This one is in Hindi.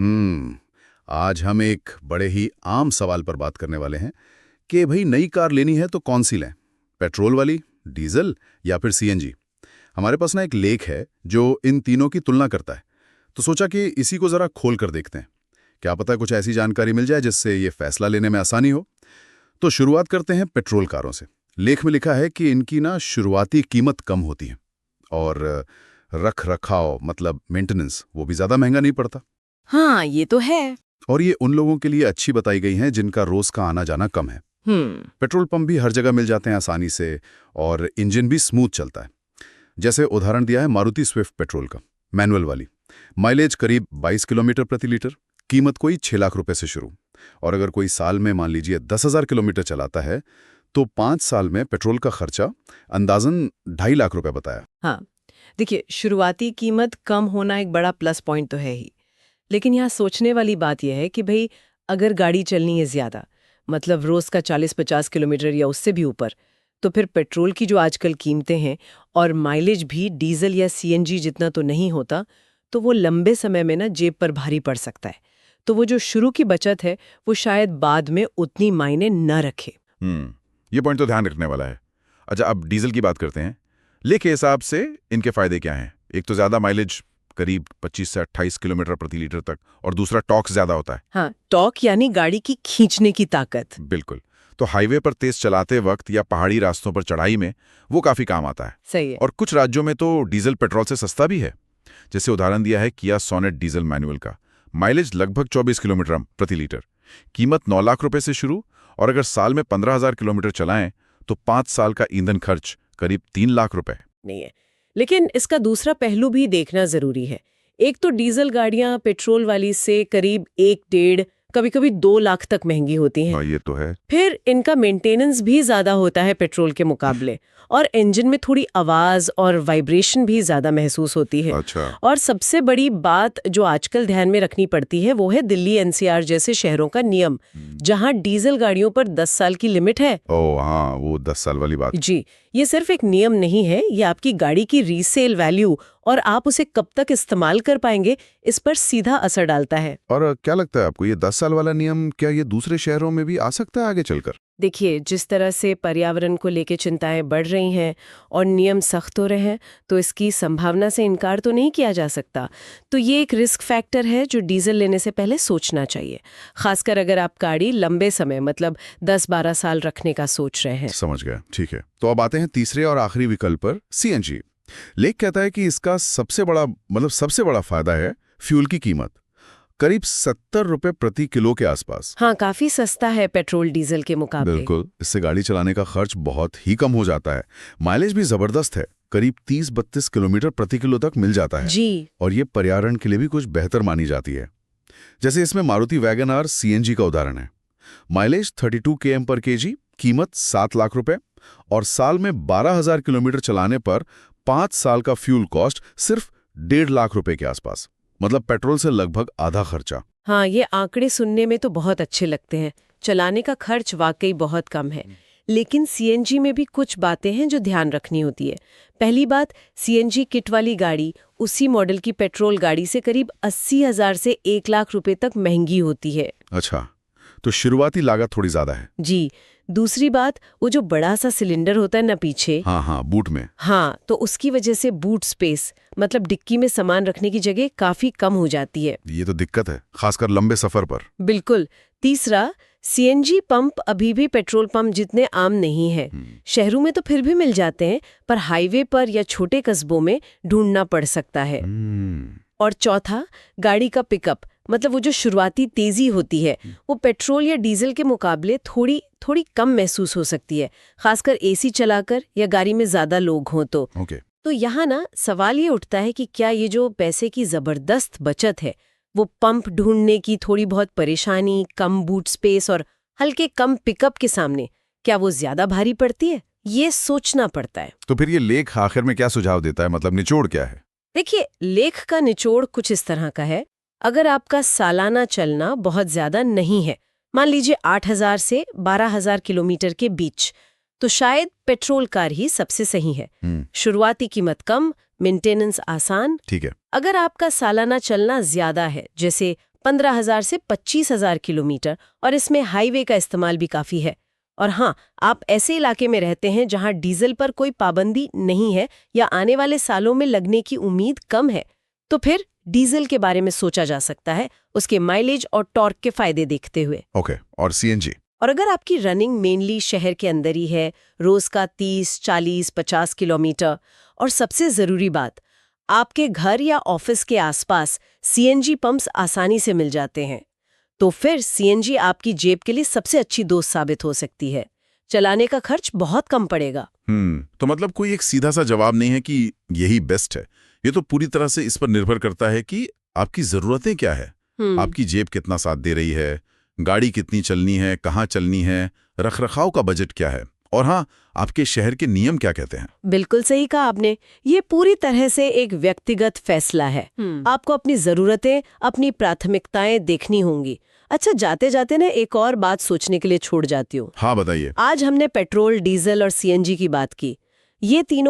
आज हम एक बड़े ही आम सवाल पर बात करने वाले हैं कि भाई नई कार लेनी है तो कौन सी लें, पेट्रोल वाली, डीजल या फिर सीएनजी। हमारे पास ना एक लेख है जो इन तीनों की तुलना करता है, तो सोचा कि इसी को ज़रा खोल कर देखते हैं। क्या पता है कुछ ऐसी जानकारी मिल जाए जिससे ये फैसला लेने में आसानी हो। तो शुरुआत करते हैं पेट्रोल कारों से। लेख में लिखा है कि इनकी ना शुरुआती कीमत कम होती है और रख रखाव मतलब मेंटेनेंस वो भी ज़्यादा महंगा नहीं पड़ता। हाँ, ये तो है। और ये उन लोगों के लिए अच्छी बताई गई हैं जिनका रोज का आना जाना कम है। पेट्रोल पंप भी हर जगह मिल जाते हैं आसानी से और इंजन भी स्मूथ चलता है। जैसे उदाहरण दिया है मारुति स्विफ्ट पेट्रोल का, मैनुअल वाली, माइलेज करीब 22 किलोमीटर प्रति लीटर, कीमत कोई 6 लाख रुपए से शुरू। और अगर कोई साल में मान लीजिए 10,000 किलोमीटर चलाता है तो 5 साल में पेट्रोल का खर्चा अंदाजन 2.5 लाख रुपए बताया। हाँ, देखिए, शुरुआती कीमत कम होना एक बड़ा प्लस पॉइंट तो है ही, लेकिन यहाँ सोचने वाली बात यह है कि भाई अगर गाड़ी चलनी है ज्यादा, मतलब रोज का 40-50 किलोमीटर या उससे भी ऊपर, तो फिर पेट्रोल की जो आजकल कीमतें हैं और माइलेज भी डीजल या सीएनजी जितना तो नहीं होता, तो वो लंबे समय में ना जेब पर भारी पड़ सकता है। तो वो जो शुरू की बचत है वो शायद बाद में उतनी मायने न रखे। ये पॉइंट तो ध्यान रखने वाला है। अच्छा, अब डीजल की बात करते हैं। लेख के हिसाब से इनके फायदे क्या हैं? एक तो ज्यादा माइलेज, करीब 25 से 28 किलोमीटर प्रति लीटर तक, और दूसरा टॉर्क ज्यादा होता है। हाँ, टॉर्क यानी गाड़ी की खींचने की ताकत। बिल्कुल। तो हाईवे पर तेज चलाते वक्त या पहाड़ी रास्तों पर चढ़ाई में वो काफी काम आता है। सही है। और कुछ राज्यों में तो डीजल पेट्रोल से सस्ता भी है। जैसे उदाहरण दिया है किया सोनेट डीजल मैनुअल का, माइलेज लगभग 24 किलोमीटर प्रति लीटर, कीमत 9 लाख रुपए से शुरू, और अगर साल में 15,000 किलोमीटर चलाएं तो 5 साल का ईंधन खर्च करीब 3 लाख रुपए नहीं है। लेकिन इसका दूसरा पहलू भी देखना जरूरी है। एक तो डीजल गाड़ियां पेट्रोल वाली से करीब 1-1.5, कभी-कभी 2 लाख तक महंगी होती हैं। हाँ, ये तो है। फिर इनका मेंटेनेंस भी ज्यादा होता है पेट्रोल के मुकाबले, और इंजन में थोड़ी आवाज और वाइब्रेशन भी ज्यादा महसूस होती है। अच्छा। और सबसे बड़ी बात जो आजकल ध्यान में रखनी पड़ती है वो है दिल्ली एनसीआर जैसे शहरों का नियम, जहां डीजल गाड़ियों पर 10 साल की लिमिट है। ओह हाँ, वो 10 साल वाली बात। जी, ये सिर्फ एक नियम नहीं है, ये आपकी गाड़ी की रीसेल वैल्यू और आप उसे कब तक इस्तेमाल कर पाएंगे इस पर सीधा असर डालता है। और क्या लगता है आपको, ये 10 साल वाला नियम क्या ये दूसरे शहरों में भी आ सकता है आगे चलकर? देखिए, जिस तरह से पर्यावरण को लेकर चिंताएं बढ़ रही हैं और नियम सख्त हो रहे हैं, तो इसकी संभावना से इनकार तो नहीं किया जा सकता। तो ये एक रिस्क फैक्टर है जो डीजल लेने से पहले सोचना चाहिए, खासकर अगर आप गाड़ी लंबे समय मतलब 10-12 साल रखने का सोच रहे हैं। समझ गया, ठीक है। तो अब आते हैं तीसरे और आखिरी विकल्प पर, सीएनजी। लेख कहता है कि इसका सबसे बड़ा फायदा है फ्यूल की कीमत, करीब 70 रुपए प्रति किलो के आसपास। हाँ, काफी सस्ता है पेट्रोल डीजल के मुकाबले। बिल्कुल, इससे गाड़ी चलाने का खर्च बहुत ही कम हो जाता है। माइलेज भी जबरदस्त है, करीब 30-32 किलोमीटर प्रति किलो तक मिल जाता है जी। और ये पर्यावरण के लिए भी कुछ बेहतर मानी जाती है। जैसे इसमें मारुति वैगन आर सीएनजी का उदाहरण है। माइलेज 32 km पर केजी, कीमत 7 लाख रुपए, और साल में 12,000 किलोमीटर चलाने पर 5 साल का फ्यूल कॉस्ट सिर्फ 1.5 लाख रुपए के आसपास, मतलब पेट्रोल से लगभग आधा खर्चा। हाँ, ये आंकड़े सुनने में तो बहुत अच्छे लगते हैं। चलाने का खर्च वाकई बहुत कम है। लेकिन सीएनजी में भी कुछ बातें हैं जो ध्यान रखनी होती है। पहली बात, सीएनजी किट वाली गाड़ी उसी मॉडल की पेट्रोल गाड़ी से करीब 80,000 से 1 लाख रुपए तक महंगी होती है। अच्छा, तो शुरुआती लागत थोड़ी ज्यादा है। जी। दूसरी बात, वो जो बड़ा सा सिलेंडर होता है ना पीछे, हाँ, बूट में। हाँ, तो उसकी वजह से बूट स्पेस मतलब डिक्की में सामान रखने की जगह काफी कम हो जाती है। ये तो दिक्कत है, खासकर लंबे सफर पर। बिल्कुल। तीसरा, सीएनजी पंप अभी भी पेट्रोल पंप जितने आम नहीं है। शहरों में तो फिर भी मिल जाते हैं, पर हाईवे पर या छोटे कस्बों में ढूंढना पड़ सकता है। और चौथा, गाड़ी का पिकअप मतलब वो जो शुरुआती तेजी होती है वो पेट्रोल या डीजल के मुकाबले थोड़ी कम महसूस हो सकती है, खासकर एसी चलाकर या गाड़ी में ज्यादा लोग हों तो। तो यहाँ ना सवाल ये उठता है कि क्या ये जो पैसे की जबरदस्त बचत है वो पंप ढूंढने की थोड़ी बहुत परेशानी, कम बूट स्पेस और हल्के कम पिकअप के सामने क्या वो ज्यादा भारी पड़ती है? ये सोचना पड़ता है। तो फिर ये लेख आखिर में क्या सुझाव देता है, मतलब निचोड़ क्या है? देखिए, लेख का निचोड़ कुछ इस तरह का है। अगर आपका सालाना चलना बहुत ज्यादा नहीं है, मान लीजिए 8,000 से 12,000 किलोमीटर के बीच, तो शायद पेट्रोल कार ही सबसे सही है। शुरुआती कीमत कम, मेंटेनेंस आसान। ठीक है। अगर आपका सालाना चलना ज्यादा है, जैसे 15,000 से 25,000 किलोमीटर, और इसमें हाईवे का इस्तेमाल भी काफ़ी है। और हाँ, आप ऐसे इलाके में रहते हैं जहां डीजल पर कोई पाबंदी नहीं है या आने वाले सालों में लगने की उम्मीद कम है, तो फिर डीजल के बारे में सोचा जा सकता है, उसके माइलेज और टॉर्क के फायदे देखते हुए। ओके, और सीएनजी? और अगर आपकी रनिंग मेनली शहर के अंदर ही है, रोज का 30, 40, 50 किलोमीटर, और सबसे ज़रूरी बात, आपके घर या ऑफिस के आसपास सीएनजी पंप्स आसानी से मिल जाते हैं, तो फिर सीएनजी आपकी जेब के लिए सबसे अच्छी दोस्त साबित हो सकती है। चलाने का खर्च बहुत कम पड़ेगा। तो मतलब कोई एक सीधा सा जवाब नहीं है कि यही बेस्ट है। ये तो पूरी तरह से इस पर निर्भर करता है कि आपकी ज़रूरतें क्या है, आपकी जेब कितना साथ दे रही है, गाड़ी कितनी चलनी है, कहाँ चलनी है, रखरखाव का बजट क्या है, और हाँ, आपके शहर के नियम क्या कहते हैं। बिल्कुल सही कहा आपने। ये पूरी तरह से एक व्यक्तिगत फैसला है। आपको अपनी ज़रूरतें, अपनी प्राथमिकताएं देखनी होंगी। अच्छा, जाते जाते ना एक और बात सोचने के लिए छोड़ जाती हूँ। हाँ, बताइए। आज हमने पेट्रोल, डीजल और सीएनजी की बात की। ये तीनों